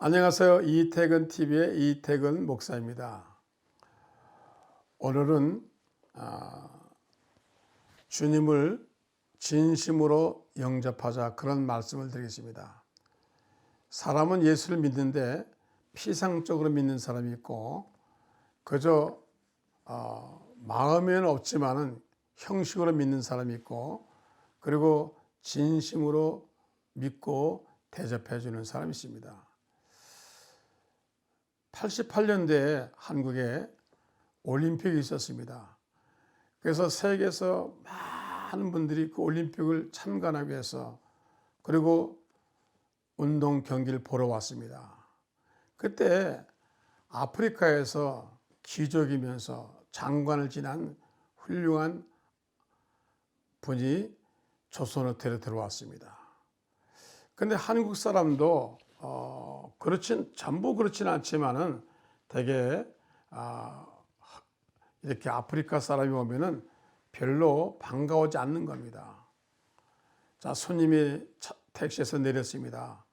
안녕하세요. 이태근 TV의 이태근 목사입니다. 오늘은 주님을 진심으로 영접하자 그런 말씀을 드리겠습니다. 사람은 예수를 믿는데 피상적으로 믿는 사람이 있고 그저 마음에는 없지만은 형식으로 믿는 사람이 있고 그리고 진심으로 믿고 대접해 주는 사람이 있습니다. 88년대에 한국에 올림픽이 있었습니다. 그래서 세계에서 많은 분들이 그 올림픽을 참관하기 위해서 그리고 운동 경기를 보러 왔습니다. 그때 아프리카에서 기적이면서 장관을 지난 훌륭한 분이 조선호텔에 들어왔습니다. 그런데 한국 사람도 전부 그렇지는 않지만은 되게 이렇게 아프리카 사람이 오면은 별로 반가워하지 않는 겁니다. 자, 손님이 택시에서 내렸습니다.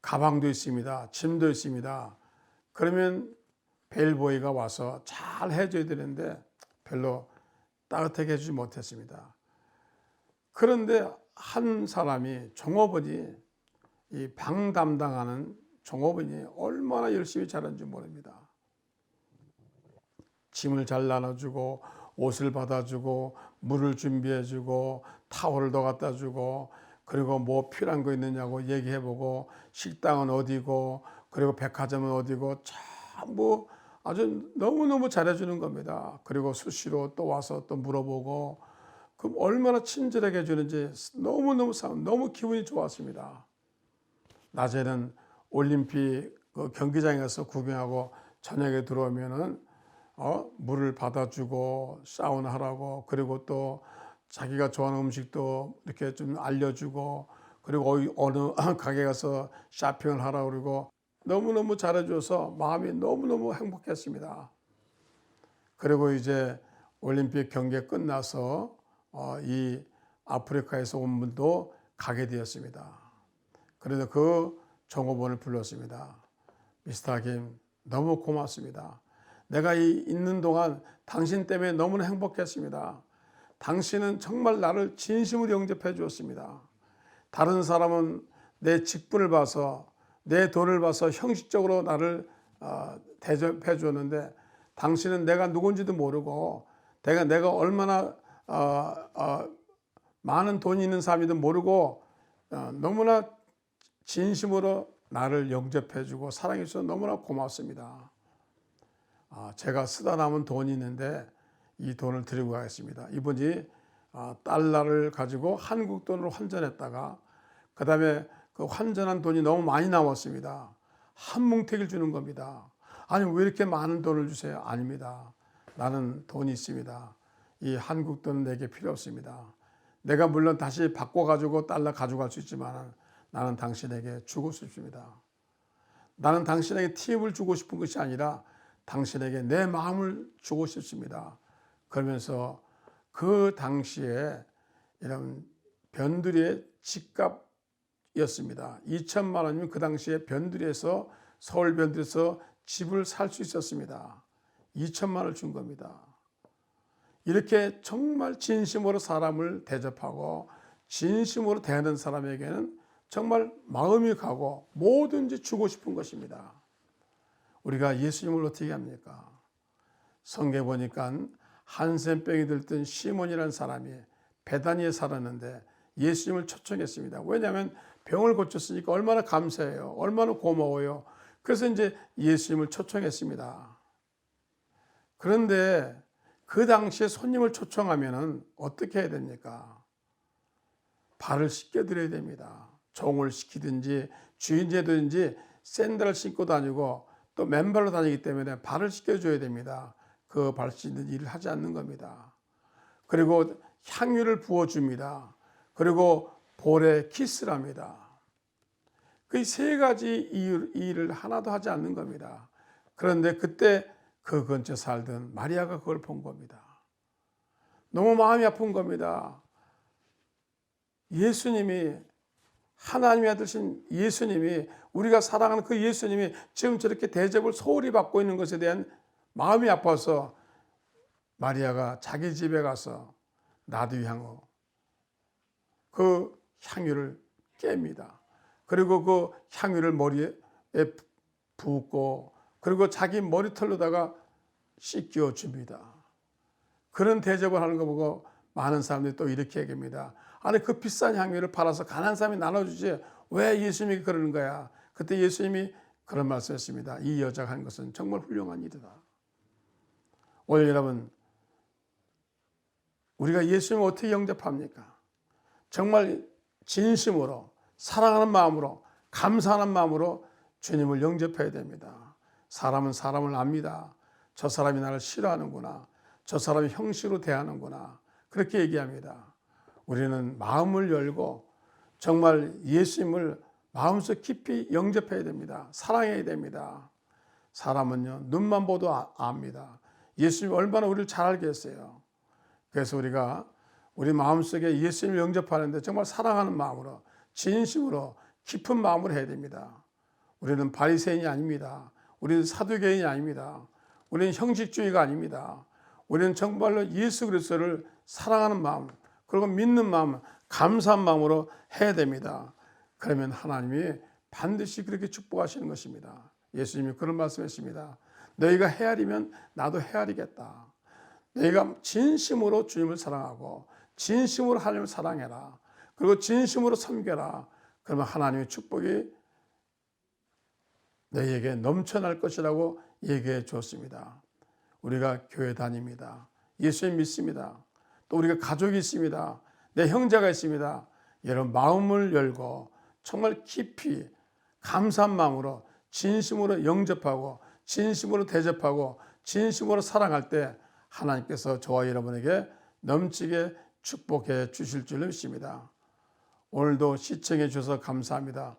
가방도 있습니다. 짐도 있습니다. 그러면 벨보이가 와서 잘 해줘야 되는데 별로 따뜻하게 해주지 못했습니다. 그런데 한 사람이 종업원이 이 방 담당하는 종업원이 얼마나 열심히 잘하는지 모릅니다. 짐을 잘 나눠주고 옷을 받아주고 물을 준비해주고 타월을 더 갖다 주고 그리고 뭐 필요한 거 있느냐고 얘기해보고 식당은 어디고 그리고 백화점은 어디고 전부 아주 너무너무 잘해주는 겁니다. 그리고 수시로 또 와서 또 물어보고 그럼 얼마나 친절하게 해주는지 너무 기분이 좋았습니다. 낮에는 올림픽 경기장에 가서 구경하고 저녁에 들어오면은 물을 받아주고 사우나 하라고 그리고 또 자기가 좋아하는 음식도 이렇게 좀 알려주고 그리고 어느 가게 가서 쇼핑을 하라고 그러고 너무너무 잘해줘서 마음이 너무너무 행복했습니다. 그리고 이제 올림픽 경기 끝나서 이 아프리카에서 온 분도 가게 되었습니다. 그래서 그 종업원을 불렀습니다. 미스터 김, 너무 고맙습니다. 내가 있는 동안 당신 때문에 너무나 행복했습니다. 당신은 정말 나를 진심으로 영접해 주었습니다. 다른 사람은 내 직분을 봐서 내 돈을 봐서 형식적으로 나를 대접해 주었는데 당신은 내가 누군지도 모르고 내가 얼마나 많은 돈이 있는 사람이든 모르고 너무나 진심으로 나를 영접해 주고 사랑해 주셔서 너무나 고맙습니다. 제가 쓰다 남은 돈이 있는데 이 돈을 드리고 가겠습니다. 이분이 달러를 가지고 한국 돈으로 환전했다가 그 다음에 그 환전한 돈이 너무 많이 남았습니다. 한 뭉태기를 주는 겁니다. 아니 왜 이렇게 많은 돈을 주세요? 아닙니다. 나는 돈이 있습니다. 이 한국 돈은 내게 필요 없습니다. 내가 물론 다시 바꿔가지고 달러 가져갈 수 있지만 나는 당신에게 주고 싶습니다. 나는 당신에게 팁을 주고 싶은 것이 아니라 당신에게 내 마음을 주고 싶습니다. 그러면서 그 당시에 이런 변두리의 집값이었습니다. 2천만 원이면 그 당시에 변두리에서 서울 변두리에서 집을 살 수 있었습니다. 2천만 원을 준 겁니다. 이렇게 정말 진심으로 사람을 대접하고 진심으로 대하는 사람에게는 정말 마음이 가고 뭐든지 주고 싶은 것입니다. 우리가 예수님을 어떻게 합니까? 성경에 보니까 한센병이 들던 시몬이라는 사람이 베다니에 살았는데 예수님을 초청했습니다. 왜냐하면 병을 고쳤으니까 얼마나 감사해요. 얼마나 고마워요. 그래서 이제 예수님을 초청했습니다. 그런데 그 당시에 손님을 초청하면 어떻게 해야 됩니까? 발을 씻겨드려야 됩니다. 종을 시키든지 주인제든지 샌들을 신고 다니고 또 맨발로 다니기 때문에 발을 씻겨줘야 됩니다. 그 발 씻는 일을 하지 않는 겁니다. 그리고 향유를 부어줍니다. 그리고 볼에 키스를 합니다. 그 세 가지 일을 하나도 하지 않는 겁니다. 그런데 그때 그 근처에 살던 마리아가 그걸 본 겁니다. 너무 마음이 아픈 겁니다. 예수님이 하나님의 아들신 예수님이, 우리가 사랑하는 그 예수님이 지금 저렇게 대접을 소홀히 받고 있는 것에 대한 마음이 아파서 마리아가 자기 집에 가서 나두향후 그 향유를 깹니다. 그리고 그 향유를 머리에 붓고 그리고 자기 머리털로다가 씻겨 줍니다. 그런 대접을 하는 거 보고 많은 사람들이 또 이렇게 얘기합니다. 아니 그 비싼 향유를 팔아서 가난한 사람이 나눠주지 왜 예수님이 그러는 거야. 그때 예수님이 그런 말씀했습니다. 이 여자가 한 것은 정말 훌륭한 일이다. 오늘 여러분, 우리가 예수님을 어떻게 영접합니까? 정말 진심으로 사랑하는 마음으로 감사하는 마음으로 주님을 영접해야 됩니다. 사람은 사람을 압니다. 저 사람이 나를 싫어하는구나. 저 사람이 형식으로 대하는구나. 그렇게 얘기합니다. 우리는 마음을 열고 정말 예수님을 마음속 깊이 영접해야 됩니다. 사랑해야 됩니다. 사람은요, 눈만 봐도 압니다. 예수님이 얼마나 우리를 잘 알겠어요. 그래서 우리가 우리 마음속에 예수님을 영접하는데 정말 사랑하는 마음으로 진심으로 깊은 마음으로 해야 됩니다. 우리는 바리새인이 아닙니다. 우리는 사두개인이 아닙니다. 우리는 형식주의가 아닙니다. 우리는 정말로 예수 그리스도를 사랑하는 마음, 그리고 믿는 마음, 감사한 마음으로 해야 됩니다. 그러면 하나님이 반드시 그렇게 축복하시는 것입니다. 예수님이 그런 말씀했습니다. 너희가 헤아리면 나도 헤아리겠다. 너희가 진심으로 주님을 사랑하고 진심으로 하나님을 사랑해라. 그리고 진심으로 섬겨라. 그러면 하나님의 축복이 너희에게 넘쳐날 것이라고 얘기해 주었습니다. 우리가 교회 다닙니다. 예수님 믿습니다. 또 우리가 가족이 있습니다. 내 형제가 있습니다. 여러분 마음을 열고 정말 깊이 감사한 마음으로 진심으로 영접하고 진심으로 대접하고 진심으로 사랑할 때 하나님께서 저와 여러분에게 넘치게 축복해 주실 줄 믿습니다. 오늘도 시청해 주셔서 감사합니다.